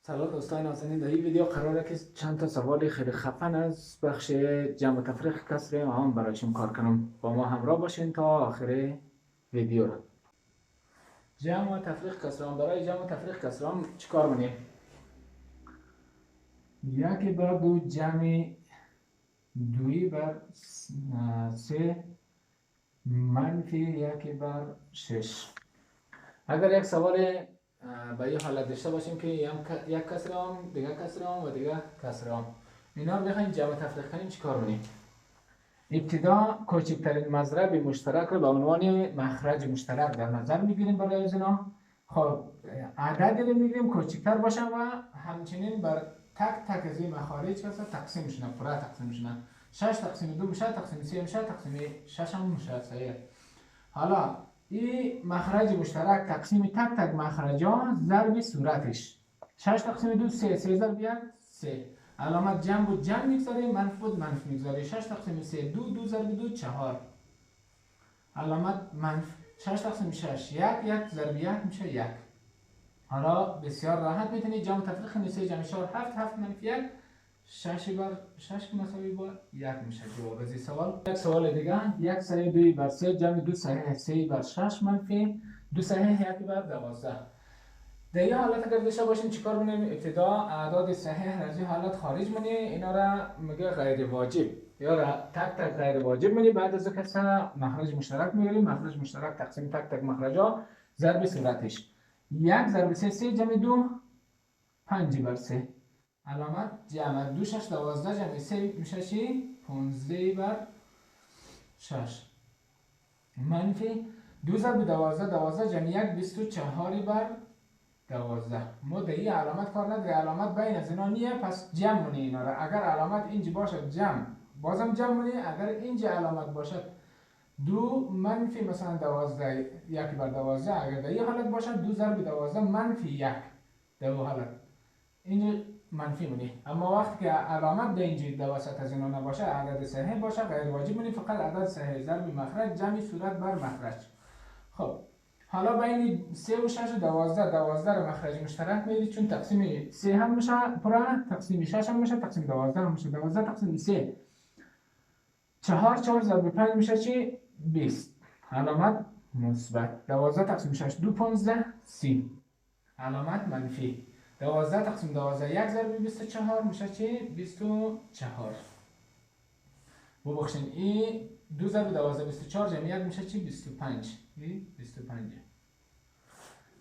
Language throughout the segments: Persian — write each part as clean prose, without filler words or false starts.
سلام دوستان نازنین، در این ویدیو قراره که چند تا سوال خیلی خفن از بخش جمع و تفریق کسر عام برایشون کار کنم. با ما همراه باشین تا آخر ویدیو را. جمع و تفریق کسر عام. برای جمع و تفریق کسر عام چیکار کنیم؟ یکی بر دو جمع دوی بر سه منفی یکی بر 6. اگر یک سوال به این حالت داشته باشیم که یک کسر عام، دیگه کسر عام و دیگه کسر عام، اینا رو بخوایم جمع تفریق کنیم چیکار کنیم؟ ابتدا کوچکترین مضرب مشترک رو به عنوان مخرج مشترک در نظر میگیریم برای از اینا. خب عددی رو میگیریم کوچکتر باشن و همچنین بر تک تک از این مخارج که تقسیم میشن، پورا تقسیم میشن. 6 تقسیم 2 میشه، تقسیم 3 میشه، تقسیم 6 هم میشه. صحیح. حالا این مخرج مشترک تقسیم تک تک مخرجا ضرب صورتش. 6 تقسیم 2 3 ضرب 1 3. علامت جمع بود جمع میگذاریم، منفی بود منفی میگذاریم. 6 تقسیم 3 2 ضرب 2 4. علامت منفی. 6 تقسیم 6 1 ضرب 1 میشه 1. حالا بسیار راحت میتونید جمع تفریق کنید. 3 جمع 4 7 منفی 1 6 بر 6 مساوی با 1 میشه جواب از این سوال. یک سوال دیگه، 1 صحیح 2 بر 3 جمع 2 صحیح 3 بر 6 منفی 2 صحیح 1 بر 12. در این حالت اگر داشته باشیم چیکار کنیم؟ ابتدا اعداد صحیح از این حالت خارج منی، اینا را میگه غیر واجب یا را تک تک غیر واجب منی. بعد از که مخرج مشترک میگیریم، مخرج مشترک تقسیم تک تک مخرجا ضرب صورتش. 1 ضرب 3 3 جمع 2 5 بر 3. علامت جمع 2 6 12 جمع 3 میشه چی؟ 15 بر 6 منفی 2 ضرب 12 12 جمع 1 24 بر 12. ما در این علامت کار نداره، علامت بین از اینا نیه، پس جمع منی اینا را. اگر علامت اینجا باشد جمع بازم جمع منی، اگر اینجا علامت باشد 2 منفی مثلا 12 1 بر 12، اگر در این حالت باشد 2 ضرب 12 منفی 1 در اون حالت اینجا منفی منی. اما وقتی که علامت در اینجا در وسط از اینا نباشه، عدد صحیح باشه، غیر واجب منی، فقط عدد صحیح ضرب مخرج جمع صورت بر مخرج. خب حالا بین 3 و 6 و 12 رو مخرج مشترک میگیرید، چون تقسیم 3 هم میشه پورا، تقسیم 6 هم میشه، تقسیم 12 هم میشه. 12 تقسیم 3 4 ضرب 5 میشه چی؟ 20. علامت مثبت. 12 تقسیم 6 2 15 30. علامت منفی. 12 تقسیم 12 1 ضرب 24 میشه چی؟ 24. ببخشید این 2 ضرب 12 24 جمع 1 میشه چی؟ 25. 25.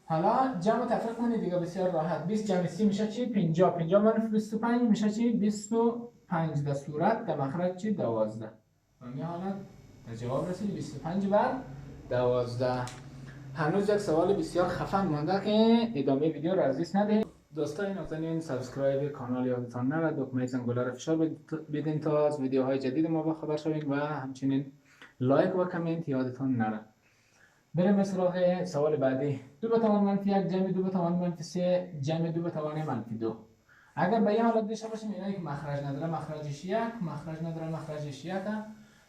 حالا جمع تفریق کنید دیگه بسیار راحت. 20 جمع 30 میشه چی؟ 50. 50 منفی 25 میشه چی؟ 25 در صورت در مخرج چی؟ 12. همین حالت در جواب رسید 25 بر 12. هنوز یک سوال بسیار خفن مانده که ادامه ویدیو را از دست ندهید. دوستان نازنین، سابسکرایب کانال یادتان نره، دکمه زنگوله را فشار بدین تا از ویدیوهای جدید ما خبر شوید و همچنین لایک و کامنت یادتان نره. بریم به سراغ سوال بعدی. 2 به توان منفی 1 جمع 2 به توان منفی 3 جمع 2 به توان منفی 2. اگر به این حالت داشته باشیم، اینایی که مخرج نداره مخرجش 1، مخرج نداره مخرجش 1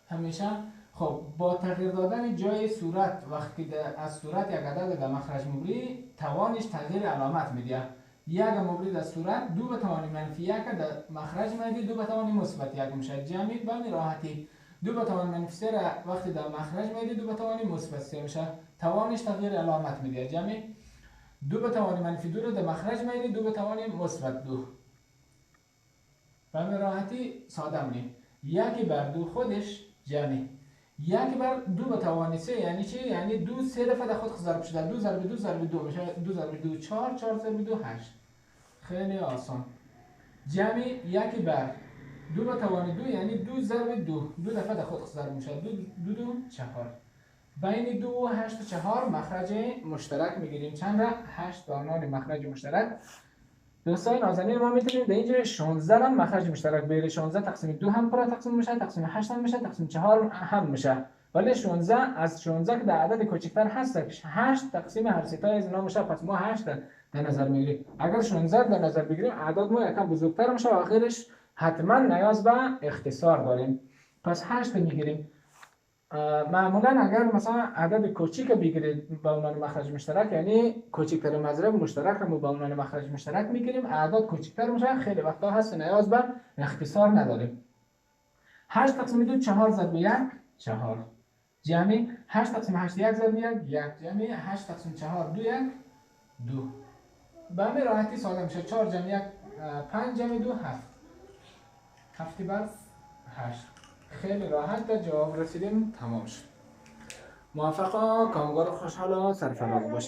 همیشه. خب با تغییر دادن جای صورت، وقتی از صورت یک عدد در مخرج مبری، توانش تغییر علامت میده. یک مبری در صورت 2 به توان منفی 1 در مخرج میده 2 به توان مثبت 1 میشه. جمع به راحتی 2 به توان منفی 3 را وقتی در مخرج میده 2 به توان مثبت 3 میشه. توانش تغییر علامت میده. جمع 2 به توان منفی 2 را در مخرج میده 2 به توان مثبت 2. به راحتی ساده میشه. 1 بر 2 خودش جمع 1 بر 2 به توان 3 یعنی چی؟ یعنی 2 3 دفعه در خود ضرب شده. 2 ضرب 2 ضرب 2 میشه 2 ضرب 2 4 ضرب 2 8. خیلی آسان. جمع 1 بر 2 به توان 2 یعنی 2 ضرب 2 دفعه در خود ضرب میشه 2 4. بین 2 و 8 و 4 مخرج مشترک میگیریم. چند را؟ 8 به عنوان مخرج مشترک. دوستان نازنین، ما میتونیم در اینجا 16 را مخرج مشترک بگیریم. 16 تقسیم 2 هم پورا تقسیم میشه، تقسیم 8 هم میشه، تقسیم 4 هم میشه. ولی 16 از 16 که در عدد کوچکتر هست 8 تقسیم هر سه تا از اینا میشه، پس ما 8 در نظر میگیریم. اگر 16 در نظر بگیریم اعداد ما یکم بزرگتر میشه و آخرش حتما نیاز به اختصار داریم. پس 8 میگیریم. معمولا اگر مثلا عدد کوچیک بگیرید به عنوان مخرج مشترک، یعنی کوچکترین مضرب مشترک رو به عنوان مخرج مشترک میگیریم. اعداد کوچکتر میشن، خیلی وقتا هست نیاز به اختصار نداریم. 8 تقسیم 2 4 ضرب 1 4 جمعی 8 تقسیم 8 1 ضرب 1 1 جمعی 8 تقسیم 4 2 1 2. به همین راحتی ساده میشه. 4 جمع 1 5 جمع 2 7 7 بر 8. خیلی راحت به جواب رسیدیم، تمام شد. موفق و کامگار و خوشحال و سرفراز باشید.